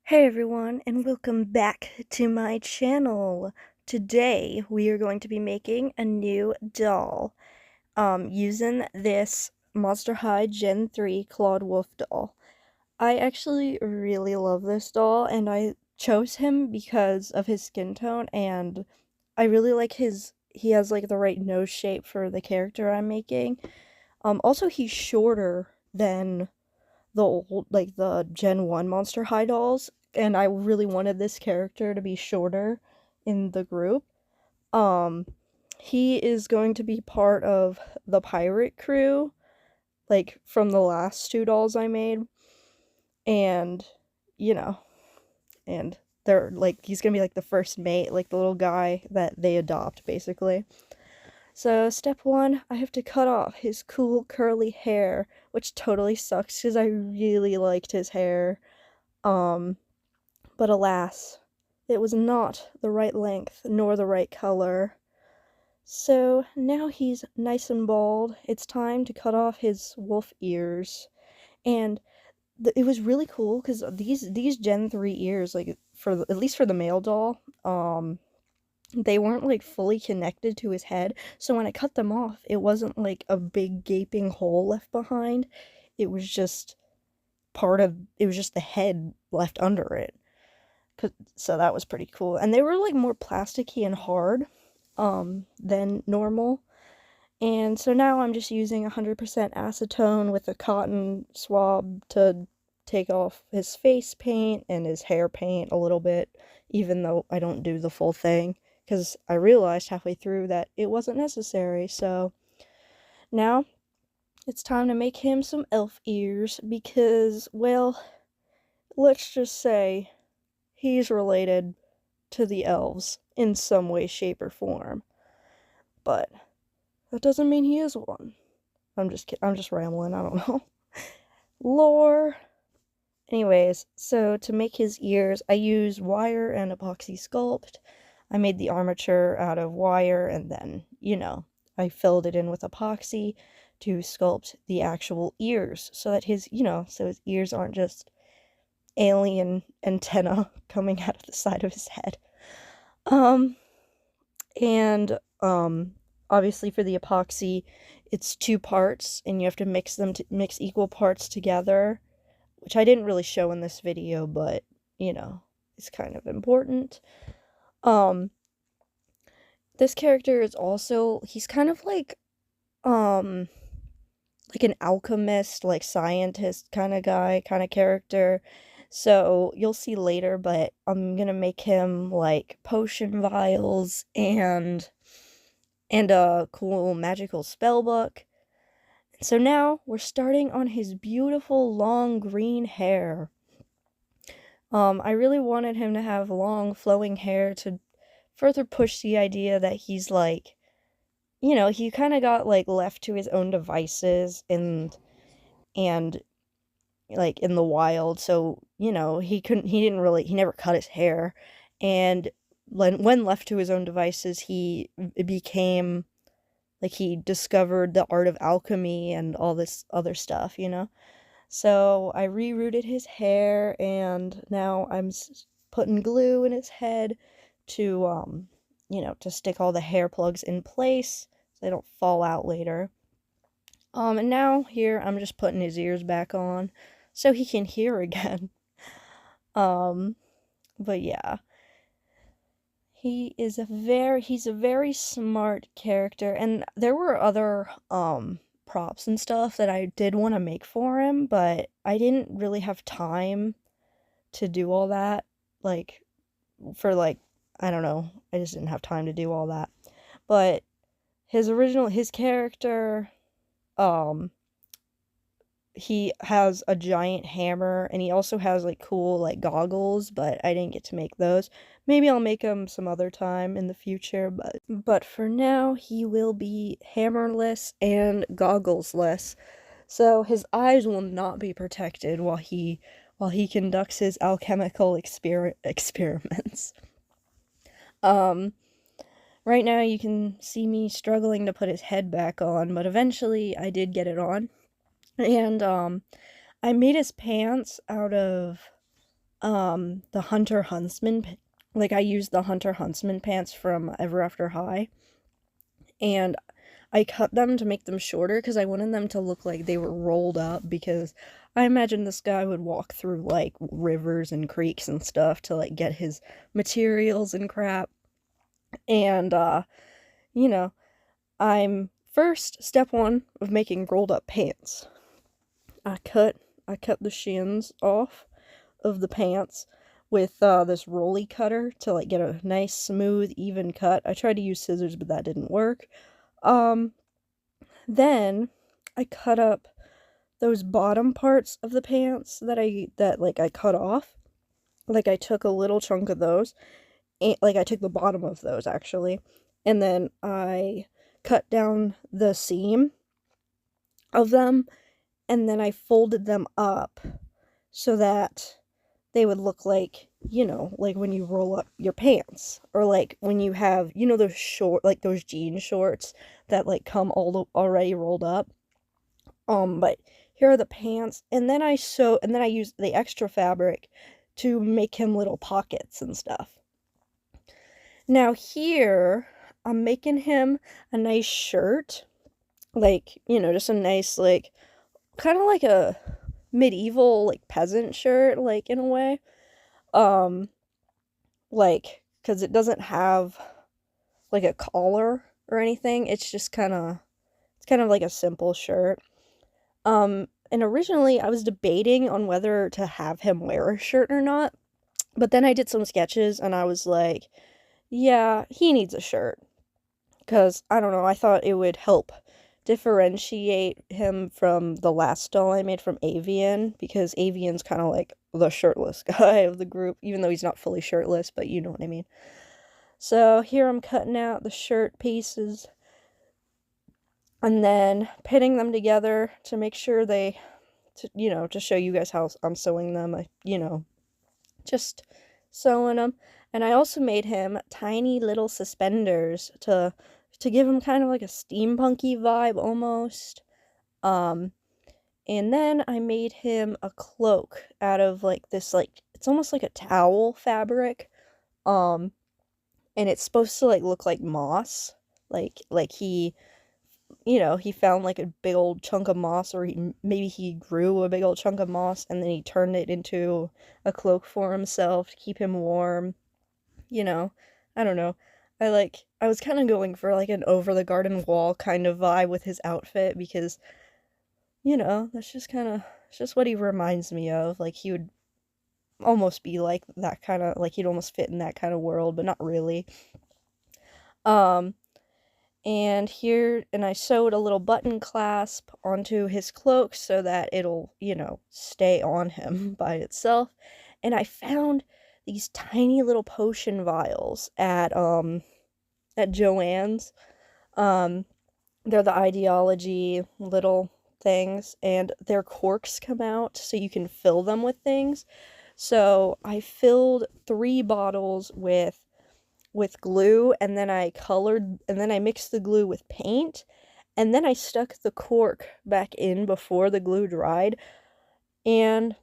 Hey everyone, and welcome back to my channel. Today we are going to be making a new doll, using this Monster High Gen 3 Clawed Wolf doll. I actually really love this doll, and I chose him because of his skin tone, and I really like he has like the right nose shape for the character I'm making. Also he's shorter than the Gen 1 Monster High dolls, and I really wanted this character to be shorter in the group. Um, he is going to be part of the pirate crew, like from the last two dolls I made, and you know, and they're like he's gonna be like the first mate, like the little guy that they adopt, basically. So, step one, I have to cut off his cool curly hair, which totally sucks because I really liked his hair. Um, but alas, it was not the right length nor the right color. So now he's nice and bald. It's time to cut off his wolf ears. And it was really cool because these Gen 3 ears, like at least for the male doll, they weren't like fully connected to his head. So when I cut them off, it wasn't like a big gaping hole left behind. It was just it was just the head left under it. So that was pretty cool. And they were like more plasticky and hard than normal. And so now I'm just using 100% acetone with a cotton swab to take off his face paint and his hair paint a little bit, even though I don't do the full thing, because I realized halfway through that it wasn't necessary. So now it's time to make him some elf ears because, well, let's just say he's related to the elves in some way, shape, or form. But that doesn't mean he is one. I'm just rambling, I don't know. Lore. Anyways, so to make his ears, I used wire and epoxy sculpt. I made the armature out of wire and then, I filled it in with epoxy to sculpt the actual ears so that so his ears aren't just alien antenna coming out of the side of his head. Um, and obviously for the epoxy, it's two parts and you have to mix equal parts together, which I didn't really show in this video, but it's kind of important. um this character is also, he's kind of like an alchemist, like scientist kind of guy, kind of character. So you'll see later, but I'm gonna make him like potion vials and a cool magical spell book. So now we're starting on his beautiful long green hair. I really wanted him to have long flowing hair to further push the idea that he's like, he kind of got like left to his own devices and like in the wild. So, he never cut his hair. And when left to his own devices, he became like he discovered the art of alchemy and all this other stuff. So I rerouted his hair, and now I'm putting glue in his head to, to stick all the hair plugs in place so they don't fall out later. And now here I'm just putting his ears back on so he can hear again. Um, but yeah. He's a very smart character, and there were other props and stuff that I did want to make for him, but I didn't really have time to do all that. Like for like I don't know, I just didn't have time to do all that. But his character, um he has a giant hammer, and he also has like cool like goggles, but I didn't get to make those. Maybe I'll make them some other time in the future, but for now he will be hammerless and gogglesless. So his eyes will not be protected while he conducts his alchemical experiments. Um right now you can see me struggling to put his head back on, but eventually I did get it on. And I made his pants out of the Hunter Huntsman, like I used the Hunter Huntsman pants from Ever After High, and I cut them to make them shorter because I wanted them to look like they were rolled up, because I imagine this guy would walk through like rivers and creeks and stuff to like get his materials and crap. And you know, I'm first step one of making rolled up pants. I cut the shins off of the pants with this rolly cutter to like get a nice smooth even cut. I tried to use scissors, but that didn't work. Um then I cut up those bottom parts of the pants that I cut off. Like I took a little chunk of those, and like I took the bottom of those actually, and then I cut down the seam of them, and then I folded them up so that they would look like, like when you roll up your pants, or like when you have, those like those jean shorts that like come already rolled up. But here are the pants, and then I used the extra fabric to make him little pockets and stuff. Now here, I'm making him a nice shirt, like, just a nice, like, kind of like a medieval, like, peasant shirt, like, in a way. Like, because it doesn't have, like, a collar or anything. It's kind of like a simple shirt. And originally I was debating on whether to have him wear a shirt or not, but then I did some sketches and I was like, yeah, he needs a shirt. Because, I don't know, I thought it would help differentiate him from the last doll I made from Avian, because Avian's kind of like the shirtless guy of the group, even though he's not fully shirtless, but you know what I mean. So here I'm cutting out the shirt pieces and then pinning them together to make sure to show you guys how I'm sewing them. Just sewing them. And I also made him tiny little suspenders to give him kind of like a steampunky vibe almost. And then I made him a cloak out of like this, like, it's almost like a towel fabric. And it's supposed to like look like moss. Like he found like a big old chunk of moss, or maybe he grew a big old chunk of moss and then he turned it into a cloak for himself to keep him warm. I don't know. I was kind of going for like an over the garden wall kind of vibe with his outfit, because that's it's just what he reminds me of. Like he would almost be like that kind of, like he'd almost fit in that kind of world, but not really. Um and I sewed a little button clasp onto his cloak so that it'll, stay on him by itself. And I found these tiny little potion vials at Joann's. They're the Ideology little things, and their corks come out so you can fill them with things. So I filled 3 bottles with glue, and then I mixed the glue with paint, and then I stuck the cork back in before the glue dried. And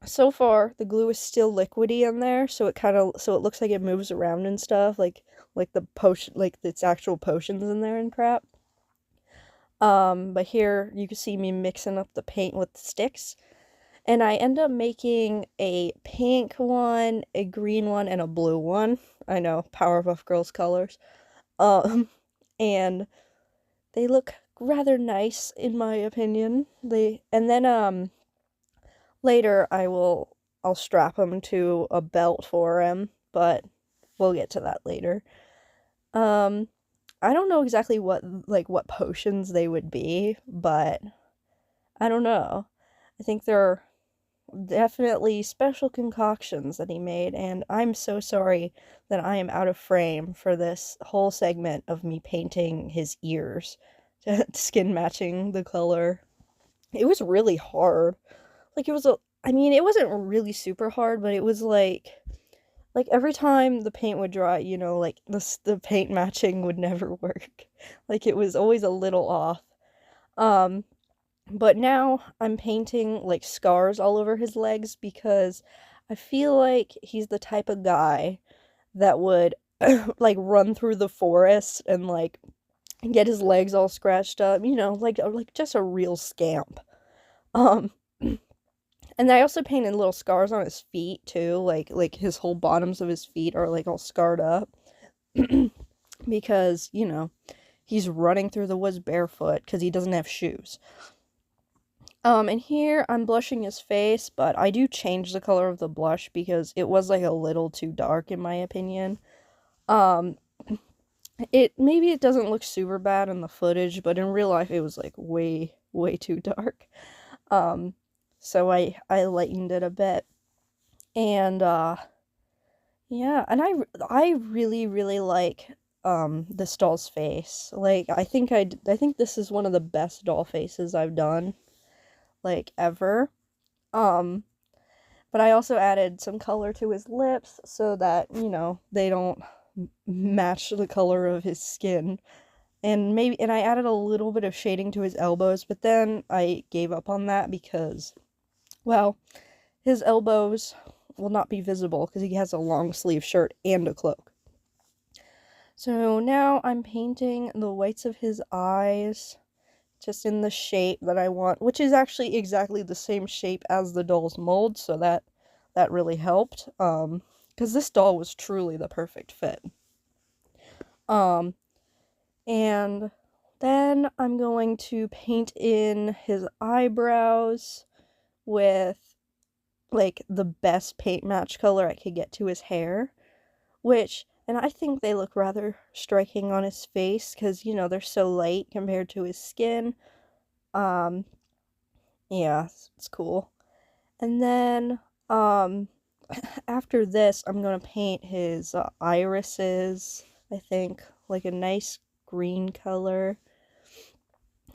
so far the glue is still liquidy in there, so it looks like it moves around and stuff, like the potion, like it's actual potions in there and crap. But here you can see me mixing up the paint with the sticks. And I end up making a pink one, a green one, and a blue one. I know, Powerpuff Girls colors. And they look rather nice in my opinion. Later I'll strap them to a belt for him, but we'll get to that later. I don't know exactly what potions they would be, but I don't know. I think they're definitely special concoctions that he made, and I'm so sorry that I am out of frame for this whole segment of me painting his ears to skin matching the color. It was really hard. Like it wasn't really super hard, but it was like every time the paint would dry, like the paint matching would never work. Like it was always a little off. But now I'm painting like scars all over his legs because I feel like he's the type of guy that would like run through the forest and like get his legs all scratched up, you know, like just a real scamp. Um and I also painted little scars on his feet too, like his whole bottoms of his feet are like all scarred up because, you know, he's running through the woods barefoot because he doesn't have shoes. And here I'm blushing his face, but I do change the color of the blush because it was like a little too dark in my opinion. Um, maybe it doesn't look super bad in the footage, but in real life it was like way too dark. Um, so I lightened it a bit. And yeah, and I really like this doll's face. Like I think this is one of the best doll faces I've done like ever. Um but I also added some color to his lips so that, you know, they don't match the color of his skin. And I added a little bit of shading to his elbows, but then I gave up on that because, well, his elbows will not be visible because he has a long sleeve shirt and a cloak. So now I'm painting the whites of his eyes just in the shape that I want, which is actually exactly the same shape as the doll's mold, so that really helped, because this doll was truly the perfect fit. Um, and then I'm going to paint in his eyebrows with, like, the best paint match color I could get to his hair, and I think they look rather striking on his face, because, you know, they're so light compared to his skin. Um, yeah, it's cool. And then, after this, I'm gonna paint his irises, I think, like a nice green color.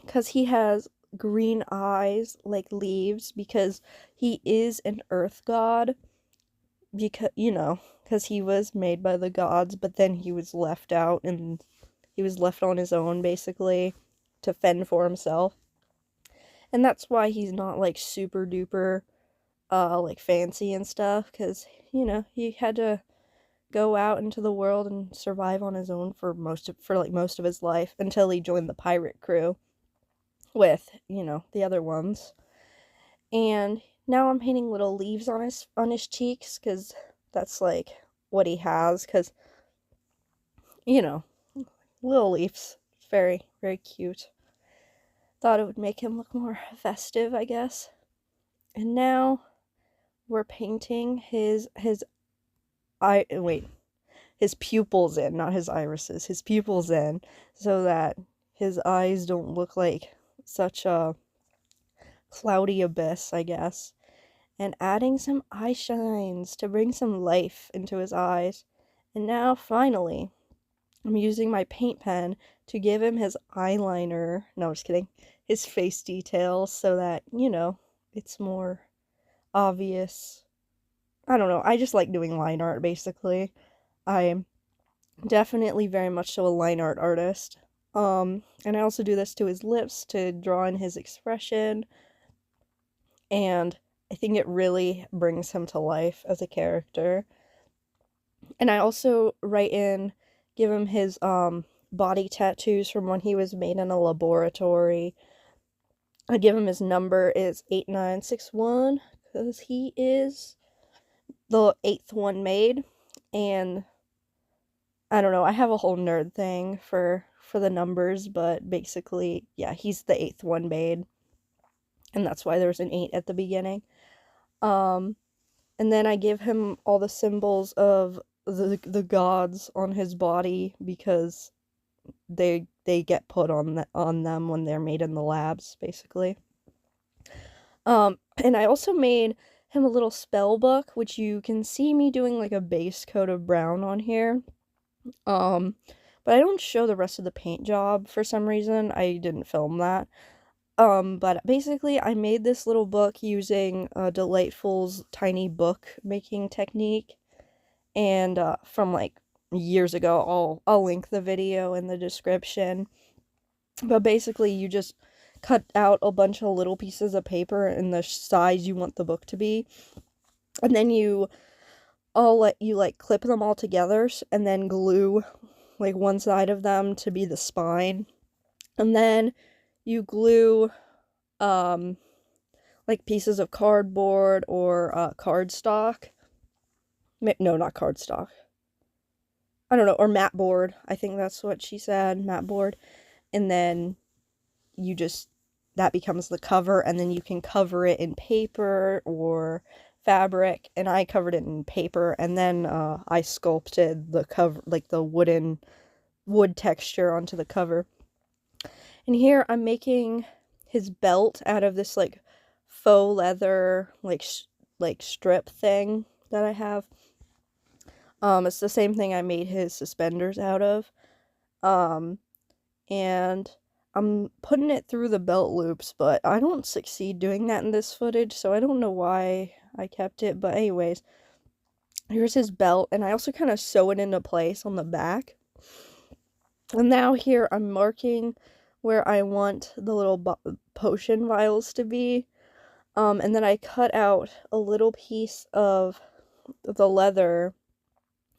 Because he has green eyes like leaves, because he is an earth god. Because, you know, because he was made by the gods, but then he was left out and he was left on his own, basically, to fend for himself. And that's why he's not like super duper like fancy and stuff, because, you know, he had to go out into the world and survive on his own for most of his life until he joined the pirate crew with, you know, the other ones. And now I'm painting little leaves on his cheeks, because that's like what he has, because, you know, little leaves, very cute. Thought it would make him look more festive, I guess. And now we're painting his his pupils in, not his irises, his pupils in, so that his eyes don't look like such a cloudy abyss, I guess. And adding some eye shines to bring some life into his eyes. And now, finally, I'm using my paint pen to give him his eyeliner. No, just kidding. His face details so that, you know, it's more obvious. I don't know. I just like doing line art, basically. I'm definitely very much so a line art artist. And I also do this to his lips to draw in his expression. And I think it really brings him to life as a character. And I also give him his body tattoos from when he was made in a laboratory. I give him his number is 8961 because he is the 8th one made. And I don't know, I have a whole nerd thing for the numbers, but basically, yeah, he's the 8th one made. And that's why there's an 8 at the beginning. And then I give him all the symbols of the gods on his body, because they get put on them when they're made in the labs, basically. And I also made him a little spell book, which you can see me doing like a base coat of brown on here. But I don't show the rest of the paint job for some reason. I didn't film that. But basically I made this little book using Delightful's tiny book making technique. And from like years ago, I'll link the video in the description. But basically you just cut out a bunch of little pieces of paper in the size you want the book to be. And then I'll let you like clip them all together and then glue like one side of them to be the spine. And then you glue like pieces of cardboard or cardstock. No, not cardstock. I don't know, or mat board. I think that's what she said, mat board. And then you just, that becomes the cover, and then you can cover it in paper or fabric. And I covered it in paper, and then I sculpted the cover, like the wood texture onto the cover. And here I'm making his belt out of this like faux leather like strip thing that I have. It's the same thing I made his suspenders out of. And I'm putting it through the belt loops, but I don't succeed doing that in this footage, so I don't know why I kept it. But anyways, here's his belt, and I also kind of sew it into place on the back. And now here I'm marking where I want the little potion vials to be. And then I cut out a little piece of the leather,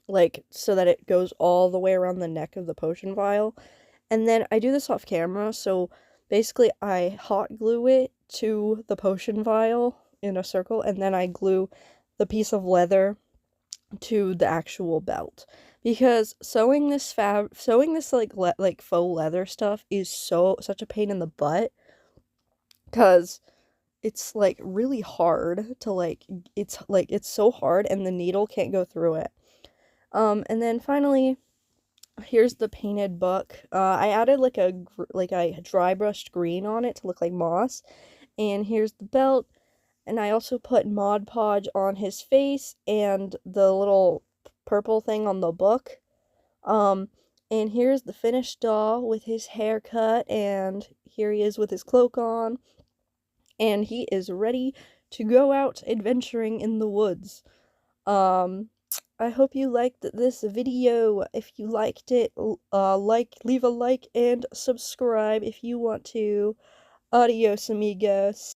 like, so that it goes all the way around the neck of the potion vial. And then I do this off camera, so basically I hot glue it to the potion vial in a circle, and then I glue the piece of leather to the actual belt. Because sewing this like faux leather stuff is such a pain in the butt, because it's like really hard to it's so hard, and the needle can't go through it. And then finally, here's the painted book. I added like a dry brushed green on it to look like moss. And here's the belt. And I also put Mod Podge on his face and the little purple thing on the book. And here's the finished doll with his hair cut, and here he is with his cloak on. And he is ready to go out adventuring in the woods. I hope you liked this video. If you liked it, leave a like and subscribe if you want to. Adios, amigos.